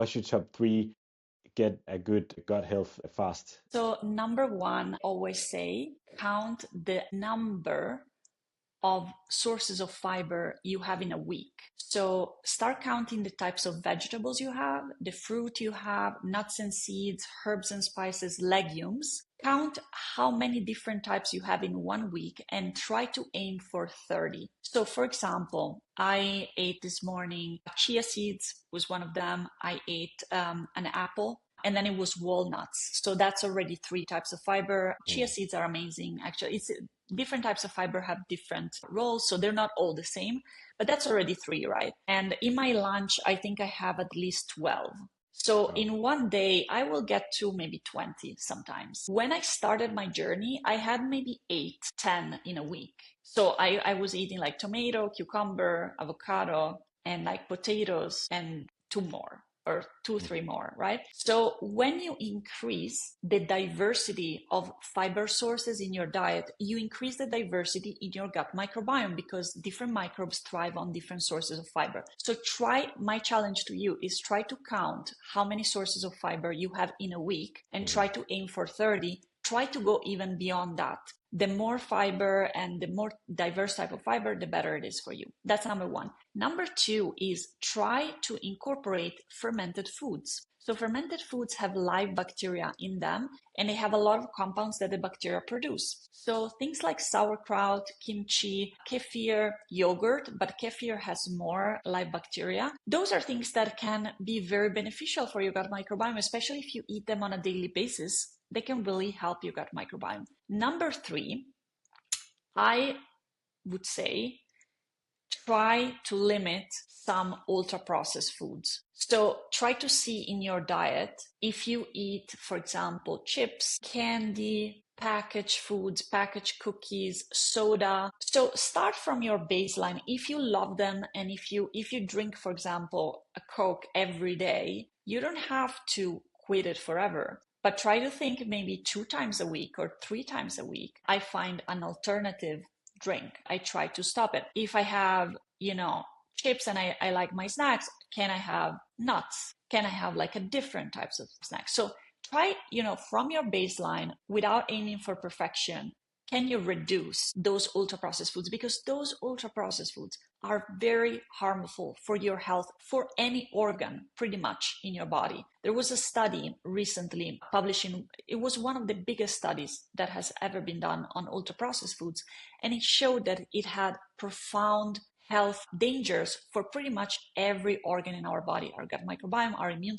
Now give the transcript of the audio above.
What's your top three get a good gut health fast? So, number one, always say count the number of sources of fiber you have in a week. So start counting the types of vegetables you have, the fruit you have, nuts and seeds, herbs and spices, legumes. Count how many different types you have in 1 week and try to aim for 30. So for example, I ate this morning chia seeds was one of them. I ate an apple, and then it was walnuts. So that's already three types of fiber. Chia Mm. seeds are amazing. Actually, it's different types of fiber have different roles, so they're not all the same, but that's already three, right? And in my lunch, I think I have at least 12. So Wow. in one day, I will get to maybe 20 sometimes. When I started my journey, I had maybe 8, 10 in a week. So I was eating like tomato, cucumber, avocado, and like potatoes and two more or two, three more, right? So when you increase the diversity of fiber sources in your diet, you increase the diversity in your gut microbiome because different microbes thrive on different sources of fiber. So my challenge to you is try to count how many sources of fiber you have in a week and try to aim for 30. Try to go even beyond that. The more fiber and the more diverse type of fiber, the better it is for you. That's number one. Number two is try to incorporate fermented foods. So fermented foods have live bacteria in them, and they have a lot of compounds that the bacteria produce. So things like sauerkraut, kimchi, kefir, yogurt, but kefir has more live bacteria. Those are things that can be very beneficial for your gut microbiome, especially if you eat them on a daily basis. They can really help your gut microbiome. Number three, I would say try to limit some ultra processed foods. So try to see in your diet if you eat, for example, chips, candy, packaged foods, packaged cookies, soda. So start from your baseline. If you love them and if you drink, for example, a Coke every day, you don't have to quit it forever. But try to think maybe 2 times a week or 3 times a week. I find an alternative drink. I try to stop it. If I have, chips and I like my snacks, can I have nuts? Can I have like a different types of snacks? So try, from your baseline without aiming for perfection. Can you reduce those ultra processed foods? Because those ultra processed foods are very harmful for your health, for any organ, pretty much in your body. There was a study recently published it was one of the biggest studies that has ever been done on ultra processed foods. And it showed that it had profound health dangers for pretty much every organ in our body, our gut microbiome, our immune